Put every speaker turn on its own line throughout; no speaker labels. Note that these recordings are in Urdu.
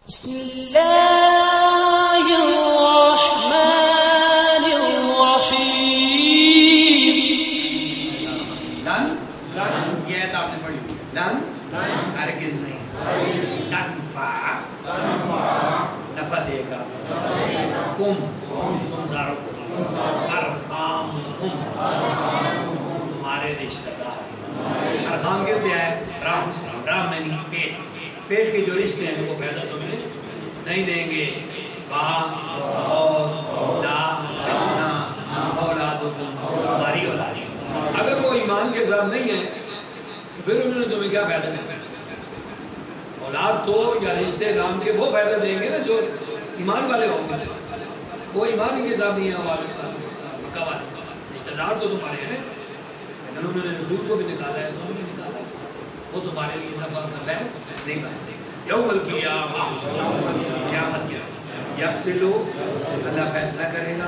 بسم اللہ الرحمن الرحیم۔
لن یہ آیت آپ نے پڑھی ہوئی ہے، لن ہرگز نہیں، تنفع نفع دے گا، تم ساروں کو، ارحامکم تمہارے رشتہ دار۔ ارحام کس سے ہے؟ رام میں نہیں، پیٹ کے جو رشتے ہیں وہ پیدا تمہیں نہیں دیں گے۔ باپ اور اولادکم تمہاری اولادی، اگر وہ ایمان کے ساتھ نہیں ہے تو پھر انہوں نے تمہیں کیا فائدہ دیا؟ اولاد تو یا رشتے رام کے وہ فائدہ دیں گے نا جو ایمان والے ہوں گے، وہ ایمان کے ساتھ نہیں ہے مکہ والے، رشتہ دار تو تمہارے ہیں، لیکن انہوں نے رسول کو بھی نکالا ہے، تمہیں بھی نکالا ہے، وہ تمہارے لیے نفع کا بحث نہیں بن سکے۔ یوم القیامہ، قیامت کیا یفصلو، اللہ فیصلہ کرے گا،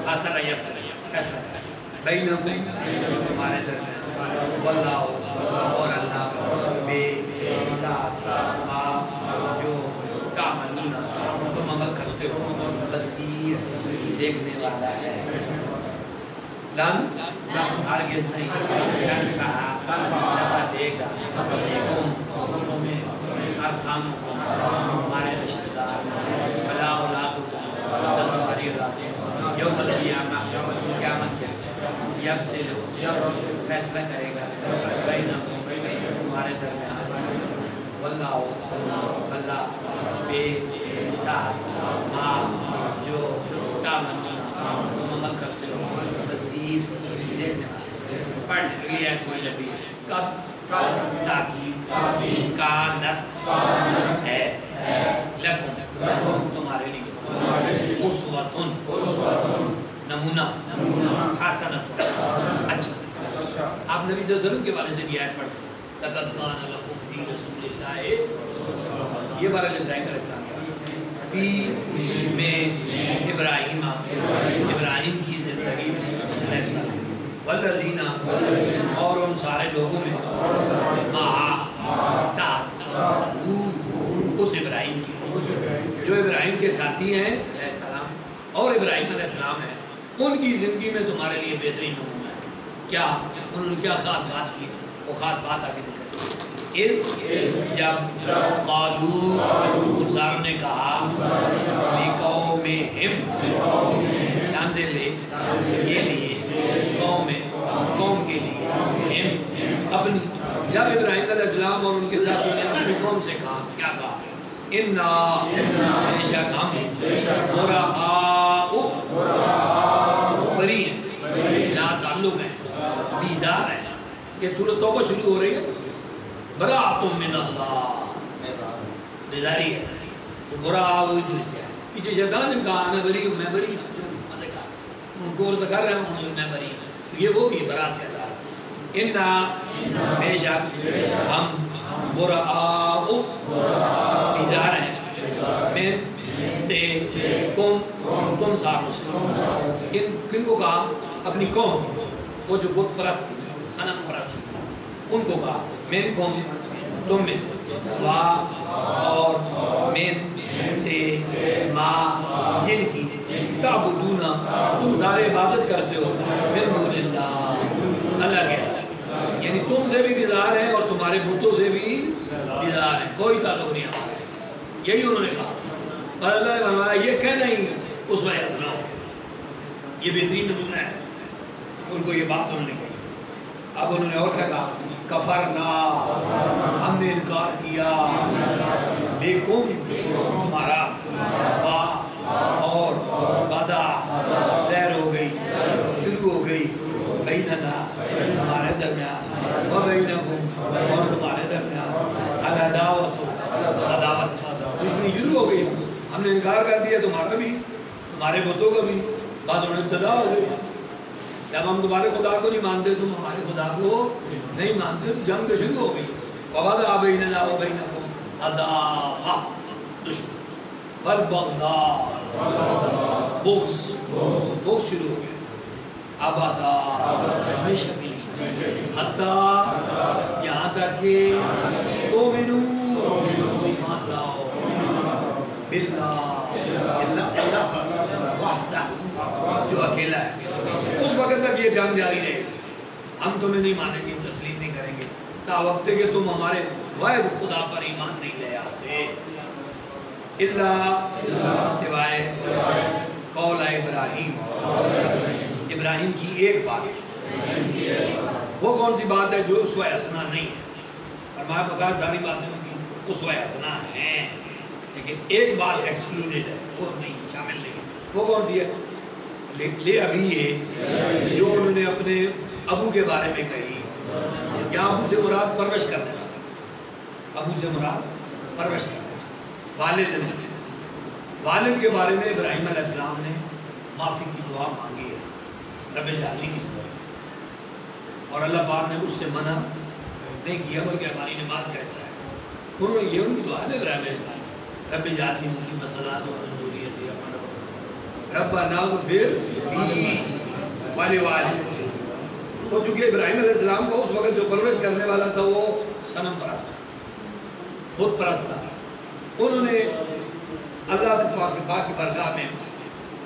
فیصلہ یفصل فیصلہ کرے گا، بینکم تمہارے درمیان، واللہ اور اللہ بے ساتھ آپ جو تعملون تم عمل کرتے ہو، بصیر دیکھنے والا ہے۔ لن ہرگز نہیں، تنفع نفع دے گا، تمہیں ارحامکم تمہارے رشتہ دار، ولا اولادکم تمہاری اولادیں، یوم القیامہ قیامت کے یفصل فیصلہ کرے گا، بینکم تمہارے درمیان، واللہ اللہ بے ساتھ ما جو تعملون تم عمل کرتے ہو، بصیر دیکھنے والا۔ پڑھنے کے لیے کوئی لبی کب تاکید کانت ہے، لکم تمہارے لیے، اسوۃ نمونہ، حسنۃ اچھا۔ آپ نبی صلی اللہ علیہ وسلم کے بارے سے بھی آیت پڑھتے ہیں، لقد کان لکم فی رسول اللہ، یہ بارہ ابراہیم علیہ السلام فی میں ابراہیم کی زندگی میں علیہ السلام، والذین اور ان سارے لوگوں میں، ساتھ اس ابراہیم کی جو ابراہیم کے ساتھی ہیں علیہ السلام اور ابراہیم علیہ السلام ہیں، ان کی زندگی میں تمہارے لیے بہترین نمونہ ہے۔ کیا انہوں نے کیا خاص بات کی؟ وہ خاص بات آگے ذکر جب قالو ان ساروں نے کہا، لقومہم لامزے لے یہ لیے، قوم کے لیے، اپنی، جب ابراہیم علیہ السلام اور ان کے ساتھ نے اپنی قوم سے کہا، کیا کہا؟ اِنَّا بے شک ہم براء بری ہیں، لا تعلق ہے، بیزار ہے، یہ سورۃ توبہ شروع ہو رہی ہے، براءۃ من اللہ، بیزاری ہے، تو براء وہی دور سے ہے، پیچھے شیطان نے کہا انا بری ہوں، میں بری ہوں، ان کو کر رہے ہوں میں بری ہوں، یہ وہ بھی برات کا اظہار۔ اِنَّا بے شک ہم براء بیزار ہیں، میں سے تم ساروں سے، کن کو کہا؟ اپنی قوم، وہ جو بت پرست تھی، صنم پرست تھی، ان کو کہا، منکم تم میں سے، اور من سے ما جن کی، تعبدون تم سارے عبادت کرتے ہو، من دون اللہ اللہ کے، یعنی تم سے بھی بیزار ہیں اور تمہارے بتوں سے بھی بیزار ہیں، کوئی تعلق نہیں ہمارے سے، یہی انہوں نے کہا۔ اور اللہ نے فرمایا یہ کہنا ہی اس وجہ سے نہ، یہ بہترین نمونہ ہے، ان کو یہ بات انہوں نے کہی۔ اب انہوں نے اور کیا کہا؟ کفرنا ہم نے انکار کیا، بیکم تمہارا، اور بدا زہر ہو گئی، شروع ہو گئی، بیننا ہمارے درمیان، و بینکم اور تمہارے درمیان، العداوۃ عداوت دشمنی شروع ہو گئی، ہم نے انکار کر دیا تمہارا بھی، تمہارے بتوں کا بھی، بعض انہیں ابتدا ہو گئی، جب ہم تمہارے خدا کو نہیں مانتے تم ہمارے خدا کو نہیں مانتے، تو جنگ تو شروع ہو گئی، وَبَدَأَ بَيْنَنَا وَبَيْنَكُمْ الْعَدَاوَةُ دشمن، وَالْبَغْضَاءُ بغض شروع ہو گیا، ابدا ہمیشہ کے لیے، حتیٰ یہاں تک کہ تُؤْمِنُوا تم ایمان لاؤ، باللہ اللہ وحدہ جو اکیلا ہے. اس وقت تک یہ جنگ جاری رہے گی. ہم تمہیں نہیں مانیں گے, تسلیم نہیں کریں گے تا وقت کہ تم ہمارے واحد خدا پر ایمان نہیں لے آتے. اللہ سوائے قول ابراہیم, ابراہیم کی ایک بات. وہ کون سی بات ہے جو اسوہ حسنہ نہیں ہے؟ فرمایا بقا ساری باتیں ان کی اسوہ حسنہ ہیں, لیکن ایک بات ایکسکلوڈیڈ ہے, وہ نہیں شامل نہیں ہے. وہ کون سی ہے؟ لے ابھی یہ جو انہوں نے اپنے ابو کے بارے میں کہی. یا ابو سے مراد پرورش کرنے والا, ابو سے مراد پرورش کرنے والا والد نے. والد کے بارے میں ابراہیم علیہ السلام نے معافی کی دعا مانگی ہے رب اجعلنی کی صورت, اور اللہ پاک نے اس سے منع نہیں کیا, بلکہ ہماری نماز کا حصہ ہے. انہوں نے یہ ان کی دعا ہے ابراہیم علیہ السلام, رب اجعلنی مقیم الصلاۃ ومن ذریتی ربنا اغفر لی ولوالدی. تو چونکہ ابراہیم علیہ السلام کو اس وقت جو پرورش کرنے والا تھا وہ صنم پرست تھا, بت پرست تھا. انہوں نے اللہ پاک کی بارگاہ میں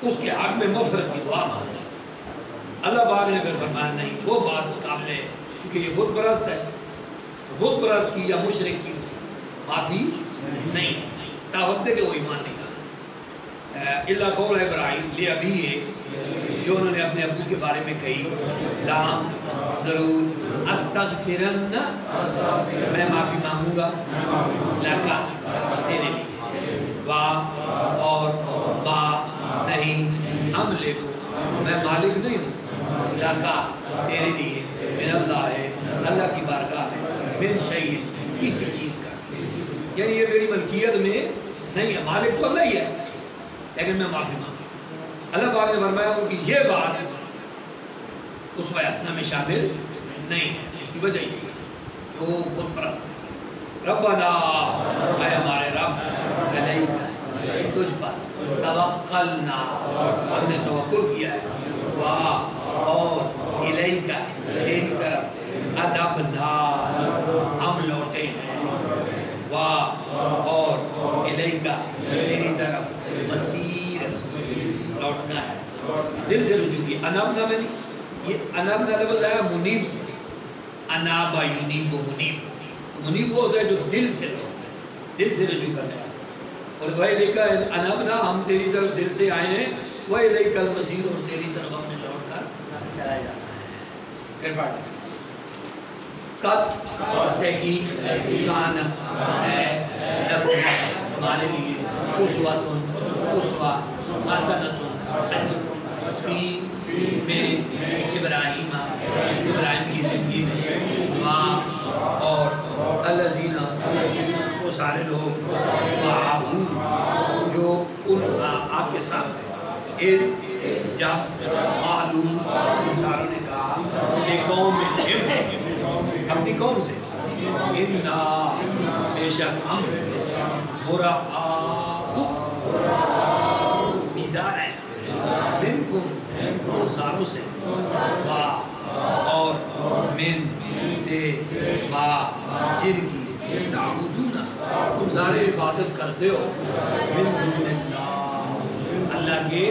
اس کے حق میں مغفرت کی دعا مانگی. اللہ پاک نے پھر فرمایا نہیں, وہ بات قابل ہے چونکہ یہ بت پرست ہے, بت پرست کی یا مشرک کی معافی نہیں تا وقت کہ وہ ایمان نہیں لانا. اللہ قول ابراہیم لے ابھی ہے جو انہوں نے اپنے ابو کے بارے میں کہی, لام ضرور, استغفرن میں معافی مانگوں گا, لکا تیرے لیے, وا اور با نہیں, املکو میں مالک نہیں ہوں, لکا تیرے لیے, من اللہ ہے اللہ کی بارگاہ میں, من شیء کسی چیز کا, یعنی یہ میری ملکیت میں نہیں ہے, مالک تو اللہ ہی ہے لیکن میں معافی مانگوں. اللہ پاک نے فرمایا ان کی یہ بات اسوہ حسنہ میں شامل نہیں ہے. اس کی وجہ یہ کہ وہ بت پرست ہے. ربنا اے ہمارے رب, علیک تجھ پر, توکلنا ہم نے توکل کیا ہے, واہ اور الیک تیری طرف, انبنا ہم لوٹے ہیں, واہ اور الیک تیری طرف, مسیر لوٹنا ہے, دل سے رجوع کی. انبنا میں نہیں, یہ انبنا لفظ آیا منیب سے, انابا ینیب و منیب, منیب وہ ہوتا ہے جو دل سے لوٹتا ہے, دل سے رجوع کرنے والا. اور وہی لکھا ہے انبنا ہم تیری طرف دل سے آئے ہیں, وہی الیک المصیر اور تیری طرف ہم نے لوٹ کر چلا جانا ہے. پھر پڑھ قد تحقیق کان ہے لکم ہمارے لیے اسوہ حسنۃ اچھی میرے ابراہیم کی زندگی میں, ماں اور الذین وہ سارے لوگ معہو جو ان آپ کے ساتھ تھے, جب قالو ان ساروں نے کہا لقومہم اپنی قوم سے, انا بے شک ہم براء بیزار ہیں, منکم ان ساروں سے, وا اور من سے, ما جن کی, تعبدون تم سارے عبادت کرتے ہو, من دون اللہ اللہ کے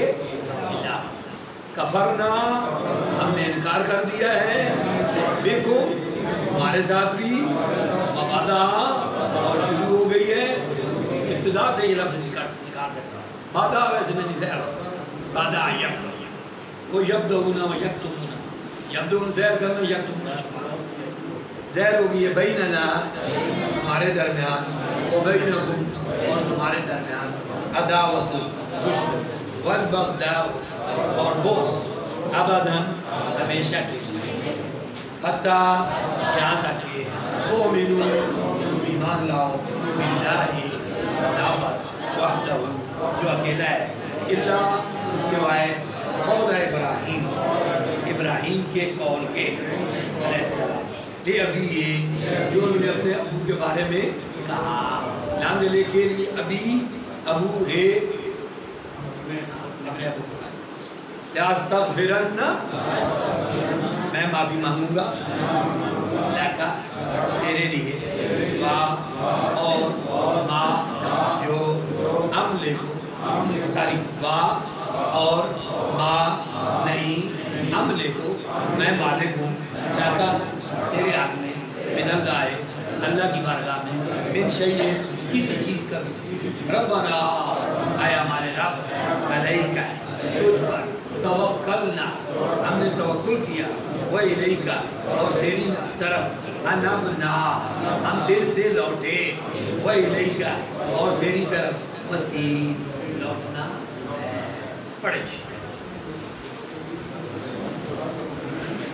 علاوہ, کفرنا ہم نے انکار کر دیا ہے, بکم ہمارے ساتھ بھی, مبادا اور شروع ہو گئی ہے, ابتدا سے یہ لفظ نکال سکتا, بادا ویسے میں نہیں زہر ہوتا, بادا یبدو, وہ یبدونا و یکتمونا, یبدون زہر کرنا, یکتمونا چھپانا, زہر ہوگی ہے بیننا ہمارے درمیان, و بینکم اور تمہارے درمیان, عداوت دشمن, والبغضاء اور بغض, ابداً ہمیشہ کے لیے, حتیٰ یہاں تک کہ تؤمنوا تم ایمان لاؤ, باللہ اللہ پر, وحدہ جو اکیلا ہے, اللہ سوائے قول ابراہیم ابراہیم کے قول کے علیہ السلام, لے ابھی یہ جو انہوں نے اپنے ابو کے بارے میں کہا, لام لے کے لیے ابھی ابو ہے اپنے ابو کو, لاستغفرن میں معافی مانگوں گا, لکا تیرے لیے, وا اور ما جو املے ساری وا اور ما نہیں عملے کو میں مالک ہوں لاکا تیرے ہاتھ میں من اللہ اللہ کی بارگاہ میں من شیء کسی چیز کا بھی ربنا اے ہمارے رب علیک تجھ پر توکلنا ہم نے توکل کیا وہ الیک اور تیری طرف انبنا ہم دل سے لوٹے وہ الیک اور تیری طرف مسیر لوٹنا ہے پڑھے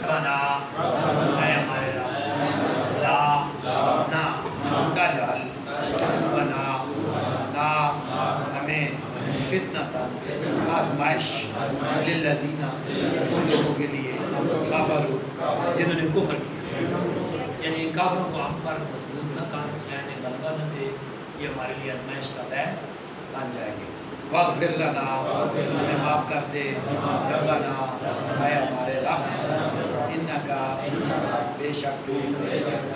ربنا اے ہمارے رب لا نا تجعل ربنا نا ہمیں فتنہ آزمائش للذین ان لوگوں کے لیے کافروا جنہوں نے کفر کیا یعنی ان کافروں کو ہم پر مضبوط نہ کر یعنی غلبہ نہ دے یہ ہمارے لیے آزمائش کا باعث بن جائے گی واغفر لنا ہمیں معاف کر دے ربنا اے ہمارے رب انکا بے شک تو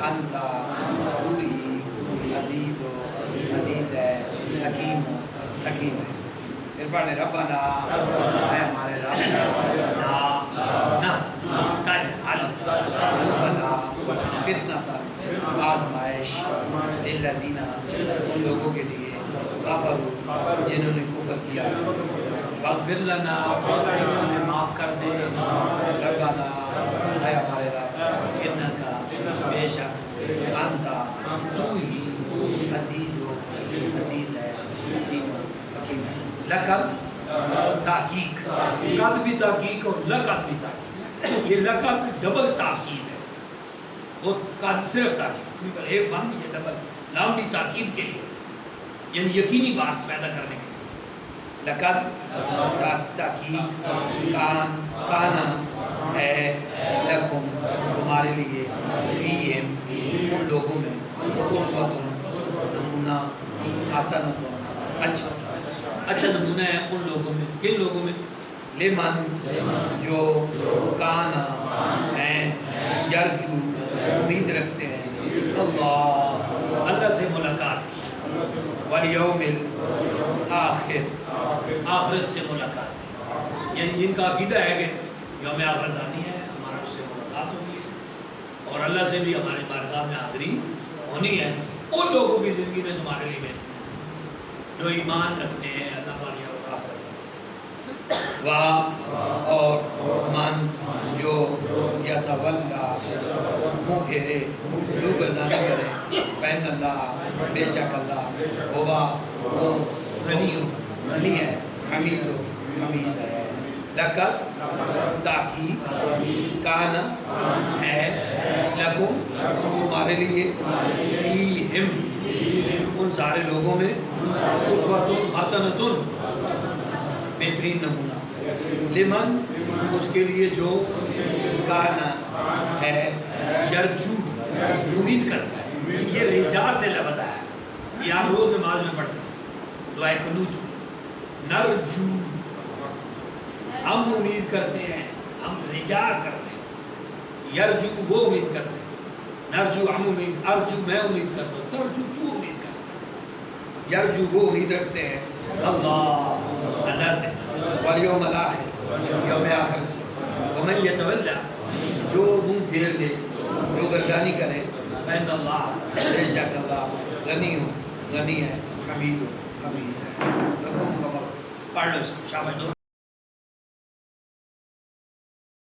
انتا تو ہی عزیز ہے حکیم ہے پھر پڑھنے ربنا اے ہمارے رب نا تجعل قلوبنا فتنة آزمائش للذین ان لوگوں کے لیے کفروا جنہوں نے کفر کیا واغفر لنا ہمیں معاف کر دے ربنا اے ہمارے رب انکا بے شک انتا تو ہی عزیز ہے حکیم ہے لقد تحقیق قد بھی تحقیق اور لقد بھی تحقیق یہ لقد ڈبل تاکید ہے وہ قد صرف تاکید سمپل ایک ون یہ ڈبل لام بھی تاکید کے لیے یعنی یقینی بات پیدا کرنے کے لیے لقد تحقیق کانا ہے لکم تمہارے لیے فیہم ان لوگوں میں اسوۃ نمونہ حسنۃ اچھا نمونہ ہے ان لوگوں میں کن لوگوں میں لمن جو کانا ہیں یرجو امید رکھتے ہیں اللہ سے ملاقات کی والیوم الآخر آخرت سے ملاقات کی یعنی جن کا عقیدہ ہے کہ یوم آخرت آنی ہے ہمارا اس سے ملاقات ہوتی ہے اور اللہ سے بھی ہماری بارگاہ میں حاضری ہونی ہے ان لوگوں کی زندگی میں تمہارے لیے جو ایمان رکھتے ہیں اللہ پر یا آخرت واہ اور من جو یتولا منہ پھیرے روح گردانی کرے فین اللہ بے شک اللہ ہوا وہ غنی ہے حمید ہے لقد تحقیق کان ہے لکم تمہارے لیے فیہم ان سارے لوگوں میں اسوۃ حسنۃ بہترین نمونہ لمن اس کے لیے جو کانا ہے یرجو امید کرتا ہے یہ رجا سے لفظ ہے یہ آپ روز نماز میں پڑھتے ہیں دعائے قنوت میں نرجو ہم امید کرتے ہیں ہم رجا کرتے ہیں یرجو وہ امید کرتے ہیں نرجو ہم امید ارجو میں امید کرتا ہوں ترجو تو امید کرتا ہے یرجو وہ امید رکھتے ہیں اللہ سے والیوم الآخر یوم آخر سے ومن یتولا جو منہ پھیر لے جو گردانی کرے فإن اللہ بے شک اللہ غنی ہے حمید ہے پڑھ لو اس کو شاباش دو